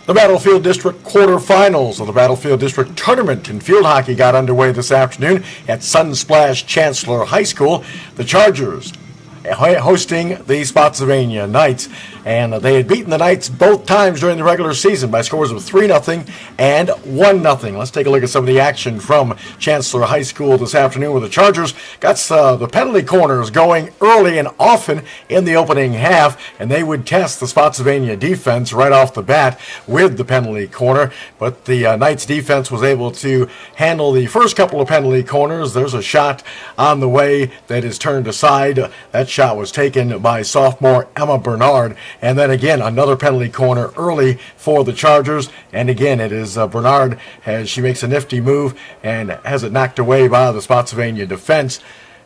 The Battlefield District quarterfinals of the Battlefield District tournament in field hockey got underway this afternoon at Sunsplash Chancellor High School. The Chargers hosting the Spotsylvania Knights, and they had beaten the Knights both times during the regular season by scores of 3-0 and 1-0. Let's take a look at some of the action from Chancellor High School this afternoon, where the Chargers got the penalty corners going early and often in the opening half, and they would test the Spotsylvania defense right off the bat with the penalty corner, but the Knights defense was able to handle the first couple of penalty corners. There's a shot on the way that is turned aside. That shot was taken by sophomore Emma Bernard. And then again, another penalty corner early for the Chargers. And again, it is Bernard as she makes a nifty move and has it knocked away by the Spotsylvania defense,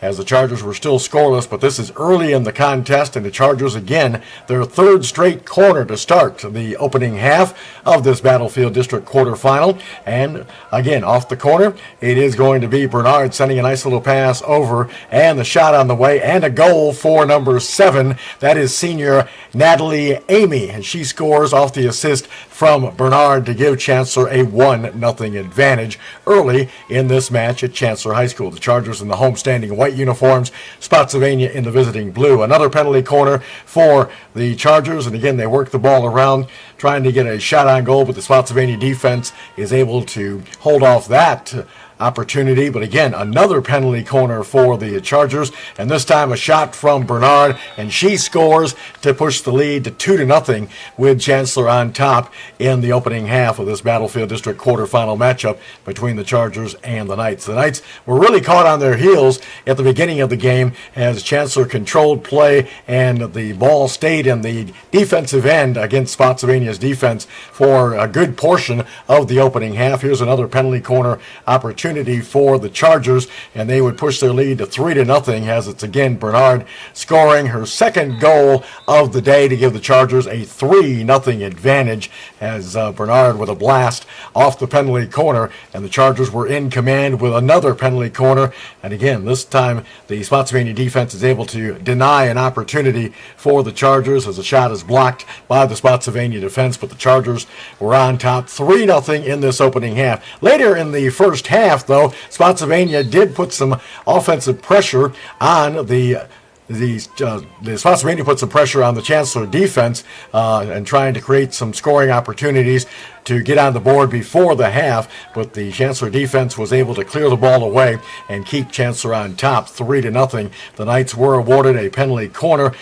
as the Chargers were still scoreless. But this is early in the contest, and the Chargers, again, their third straight corner to start the opening half of this Battlefield District quarterfinal. And again, off the corner, it is going to be Bernard sending a nice little pass over, and the shot on the way, and a goal for number 7. That is senior Natalie Amy, and she scores off the assist from Bernard to give Chancellor a 1-0 advantage early in this match at Chancellor High School. The Chargers in the homestanding white uniforms, Spotsylvania in the visiting blue. Another penalty corner for the Chargers, and again, they work the ball around trying to get a shot on goal, but the Spotsylvania defense is able to hold off that opportunity. But again, another penalty corner for the Chargers, and this time a shot from Bernard, and she scores to push the lead to 2-0 with Chancellor on top in the opening half of this Battlefield District quarterfinal matchup between the Chargers and the Knights. The Knights were really caught on their heels at the beginning of the game as Chancellor controlled play, and the ball stayed in the defensive end against Spotsylvania's defense for a good portion of the opening half. Here's another penalty corner opportunity for the Chargers, and they would push their lead to 3-0 as it's again Bernard scoring her second goal of the day to give the Chargers a 3-0 advantage, as Bernard with a blast off the penalty corner, and the Chargers were in command with another penalty corner. And again, this time the Spotsylvania defense is able to deny an opportunity for the Chargers as the shot is blocked by the Spotsylvania defense, but the Chargers were on top 3-0 in this opening half. Later in the first half, though, Spotsylvania did put some offensive pressure on the Spotsylvania put some pressure on the Chancellor defense and trying to create some scoring opportunities to get on the board before the half, but the Chancellor defense was able to clear the ball away and keep Chancellor on top 3-0. The Knights were awarded a penalty corner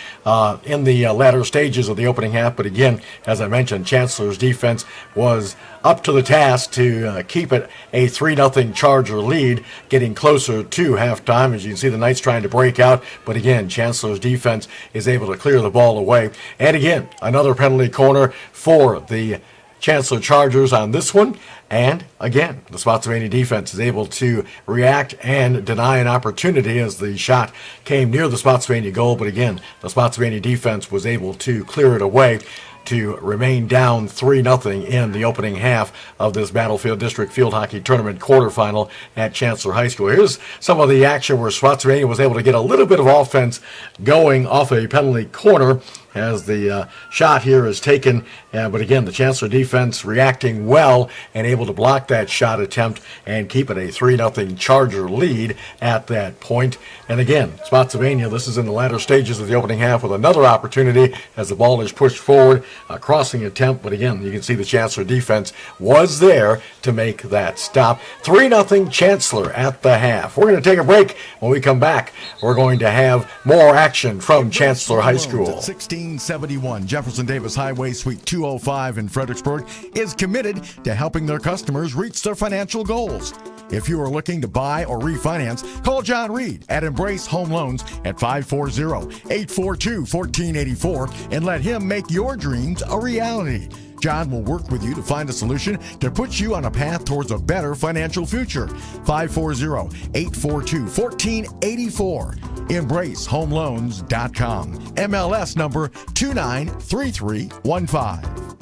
in the latter stages of the opening half, but again, as I mentioned, Chancellor's defense was up to the task to keep it a 3-0 Charger lead, getting closer to halftime. As you can see, the Knights trying to break out, but again, Chancellor's defense is able to clear the ball away. And again, another penalty corner for the Chancellor Chargers on this one. And again, the Spotsylvania defense is able to react and deny an opportunity as the shot came near the Spotsylvania goal. But again, the Spotsylvania defense was able to clear it away to remain down 3-0 in the opening half of this Battlefield District Field Hockey Tournament quarterfinal at Chancellor High School. Here's some of the action where Spotsylvania was able to get a little bit of offense going off a penalty corner as the shot here is taken. But again, the Chancellor defense reacting well and able to block that shot attempt and keep it a 3-0 Charger lead at that point. And again, Spotsylvania, this is in the latter stages of the opening half with another opportunity as the ball is pushed forward, a crossing attempt. But again, you can see the Chancellor defense was there to make that stop. 3-0 Chancellor at the half. We're going to take a break. When we come back, we're going to have more action from Chancellor High School. 1671 Jefferson Davis Highway, Suite 205 in Fredericksburg is committed to helping their customers reach their financial goals. If you are looking to buy or refinance, call John Reed at Embrace Home Loans at 540-842-1484 and let him make your dreams a reality. John will work with you to find a solution to put you on a path towards a better financial future. 540-842-1484. EmbraceHomeLoans.com. MLS number 293315.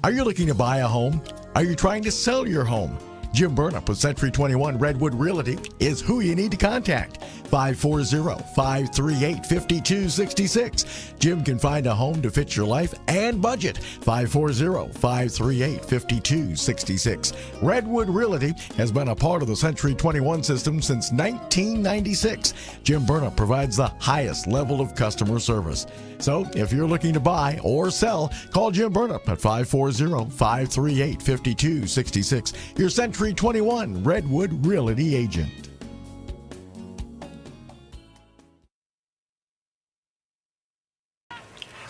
Are you looking to buy a home? Are you trying to sell your home? Jim Burnup with Century 21 Redwood Realty is who you need to contact. 540-538-5266. Jim can find a home to fit your life and budget. 540-538-5266. Redwood Realty has been a part of the Century 21 system since 1996. Jim Burnup provides the highest level of customer service. So if you're looking to buy or sell, call Jim Burnup at 540-538-5266. Your Century 21 Redwood Realty agent.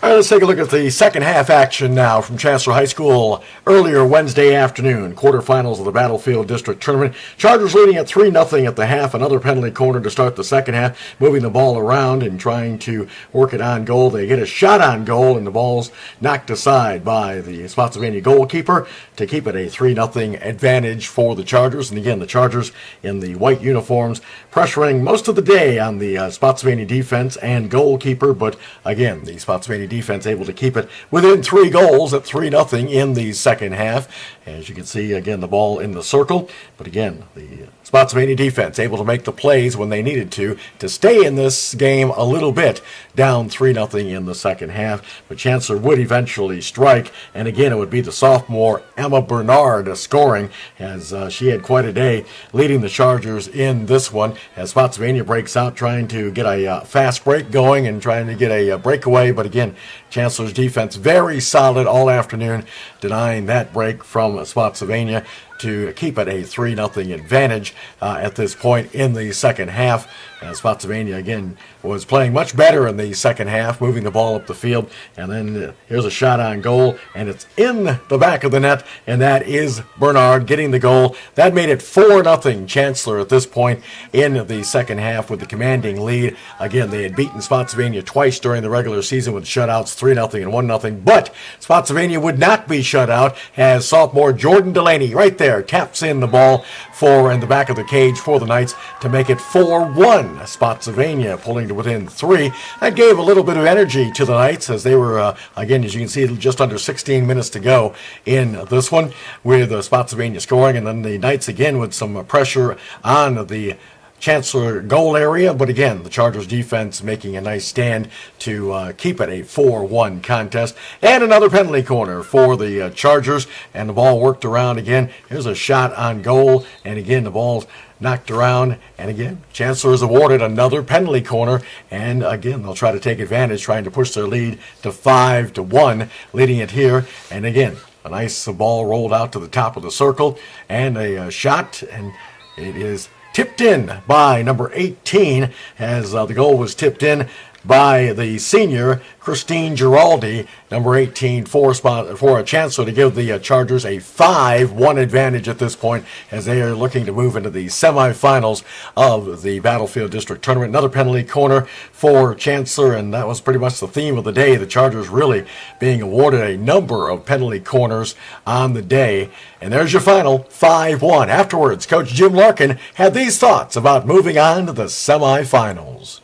All right, let's take a look at the second half action now from Chancellor High School earlier Wednesday afternoon. Quarterfinals of the Battlefield District Tournament. Chargers leading at 3-0 at the half. Another penalty corner to start the second half, moving the ball around and trying to work it on goal. They get a shot on goal, and the ball's knocked aside by the Spotsylvania goalkeeper to keep it a 3-0 advantage for the Chargers. And again, the Chargers in the white uniforms pressuring most of the day on the Spotsylvania defense and goalkeeper, but again, the Spotsylvania defense able to keep it within 3 goals at 3-0 in the second half. As you can see, again, the ball in the circle, but again, the Spotsylvania defense able to make the plays when they needed to stay in this game a little bit, down 3-0 in the second half. But Chancellor would eventually strike, and again, it would be the sophomore Emma Bernard scoring, as she had quite a day leading the Chargers in this one, as Spotsylvania breaks out trying to get a fast break going and trying to get a breakaway. But again, Chancellor's defense very solid all afternoon, denying that break from Spotsylvania to keep it a 3-0 advantage at this point in the second half. Spotsylvania, again, was playing much better in the second half, moving the ball up the field. And then here's a shot on goal, and it's in the back of the net, and that is Bernard getting the goal. That made it 4-0 Chancellor at this point in the second half with the commanding lead. Again, they had beaten Spotsylvania twice during the regular season with shutouts, 3-0 and 1-0. But Spotsylvania would not be shut out as sophomore Jordan Delaney right there taps in the ball in the back of the cage for the Knights to make it 4-1. Spotsylvania pulling to within 3. That gave a little bit of energy to the Knights as they were, again, as you can see, just under 16 minutes to go in this one with Spotsylvania scoring. And then the Knights again with some pressure on the Chancellor goal area, but again, the Chargers defense making a nice stand to keep it a 4-1 contest. And another penalty corner for the Chargers, and the ball worked around again. Here's a shot on goal, and again, the ball's knocked around, and again, Chancellor is awarded another penalty corner, and again, they'll try to take advantage, trying to push their lead to 5-1, leading it here. And again, a nice ball rolled out to the top of the circle, and a shot, and it is tipped in by number 18, as the goal was tipped in by the senior Christine Giraldi, number 18, for a Chancellor to give the Chargers a 5-1 advantage at this point as they are looking to move into the semifinals of the Battlefield District Tournament. Another penalty corner for Chancellor, and that was pretty much the theme of the day. The Chargers really being awarded a number of penalty corners on the day. And there's your final 5-1. Afterwards, Coach Jim Larkin had these thoughts about moving on to the semifinals.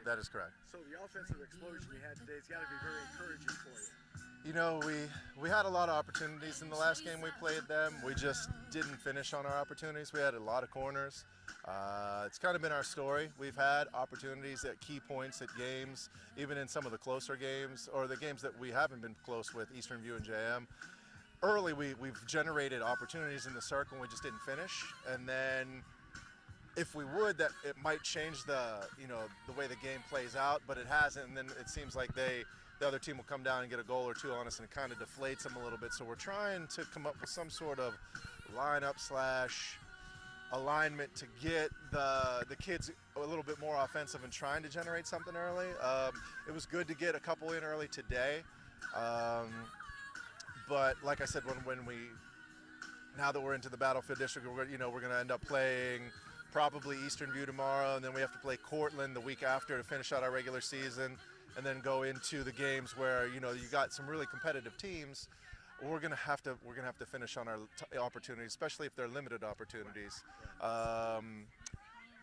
That is correct. So the offensive explosion you had today has got to be very encouraging for you. You know, we had a lot of opportunities in the last game we played them. We just didn't finish on our opportunities. We had a lot of corners. It's kind of been our story. We've had opportunities at key points at games, even in some of the closer games, or the games that we haven't been close with, Eastern View and JM. Early, we've generated opportunities in the circle and we just didn't finish. And then if we would, that it might change the way the game plays out, but it hasn't, and then it seems like the other team will come down and get a goal or two on us, and it kind of deflates them a little bit. So we're trying to come up with some sort of lineup/alignment to get the kids a little bit more offensive and trying to generate something early. It was good to get a couple in early today, but like I said, now that we're into the Battlefield District, we're going to end up playing probably Eastern View tomorrow, and then we have to play Cortland the week after to finish out our regular season, and then go into the games where you got some really competitive teams. We're gonna have to finish on our opportunities, especially if they're limited opportunities.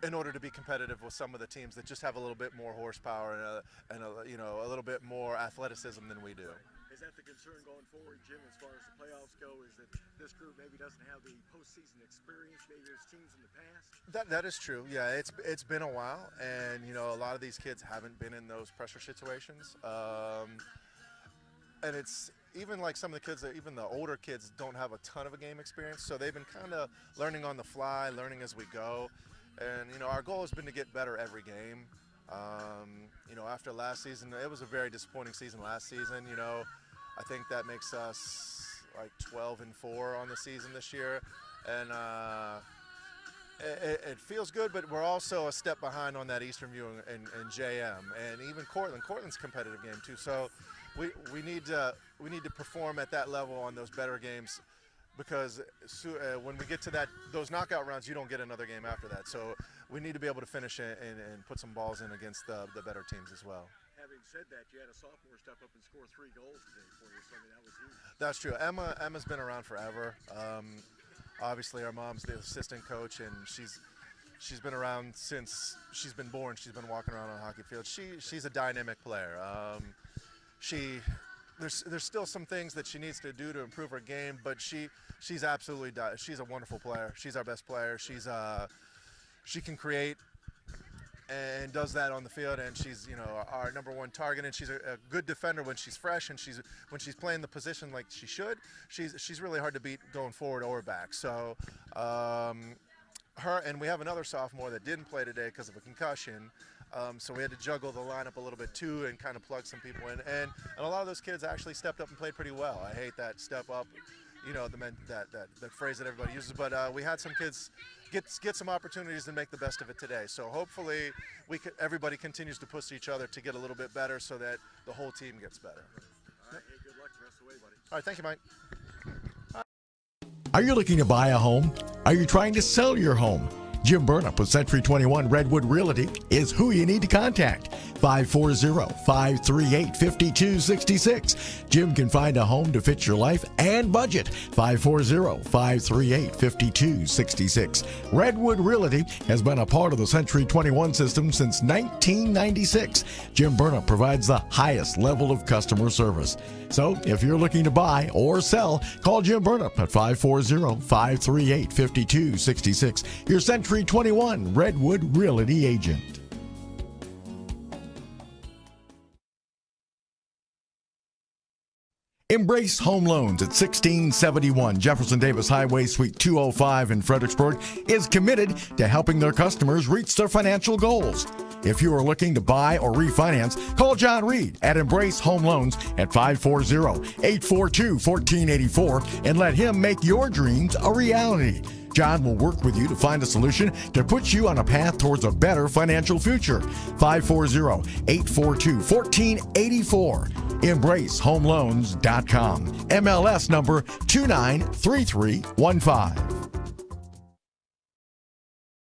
in order to be competitive with some of the teams that just have a little bit more horsepower and a little bit more athleticism than we do. Is that the concern going forward, Jim, as far as the playoffs go, is that this group maybe doesn't have the postseason experience maybe as teams in the past? That is true. Yeah, it's been a while, and a lot of these kids haven't been in those pressure situations. And it's even like some of the kids, even the older kids, don't have a ton of a game experience, so they've been kind of learning on the fly, learning as we go. And our goal has been to get better every game. After last season, it was a very disappointing season last season. I think that makes us like 12-4 on the season this year, and it feels good. But we're also a step behind on that Eastern View and JM, and even Cortland. Cortland's a competitive game too. So we need to perform at that level on those better games, because when we get to those knockout rounds, you don't get another game after that. So we need to be able to finish and put some balls in against the better teams as well. Having said that, you had a sophomore step up and score 3 goals today for you, so that was huge. That's true. Emma's been around forever. Obviously, our mom's the assistant coach, and she's been around since she's been born. She's been walking around on a hockey field. She's a dynamic player. There's still some things that she needs to do to improve her game, but she's absolutely she's a wonderful player. She's our best player. She can create and does that on the field, and she's our number one target, and she's a good defender when she's fresh, and when she's playing the position like she should. She's really hard to beat going forward or back. So her, and we have another sophomore that didn't play today because of a concussion. So we had to juggle the lineup a little bit too and kind of plug some people in. And a lot of those kids actually stepped up and played pretty well. I hate that step up, that phrase that everybody uses. But we had some kids get some opportunities and make the best of it today. So hopefully everybody continues to push each other to get a little bit better so that the whole team gets better. All right, hey, good luck the rest of the way, buddy. All right, thank you, Mike. Are you looking to buy a home? Are you trying to sell your home? Jim Burnup with Century 21 Redwood Realty is who you need to contact. 540-538-5266. Jim can find a home to fit your life and budget. 540-538-5266. Redwood Realty has been a part of the Century 21 system since 1996. Jim Burnup provides the highest level of customer service. So if you're looking to buy or sell, call Jim Burnup at 540-538-5266. Your Century 21 Redwood Realty agent. Embrace Home Loans at 1671 Jefferson Davis Highway, Suite 205 in Fredericksburg is committed to helping their customers reach their financial goals. If you are looking to buy or refinance, call John Reed at Embrace Home Loans at 540-842-1484 and let him make your dreams a reality. John will work with you to find a solution to put you on a path towards a better financial future. 540-842-1484. EmbraceHomeLoans.com. MLS number 293315.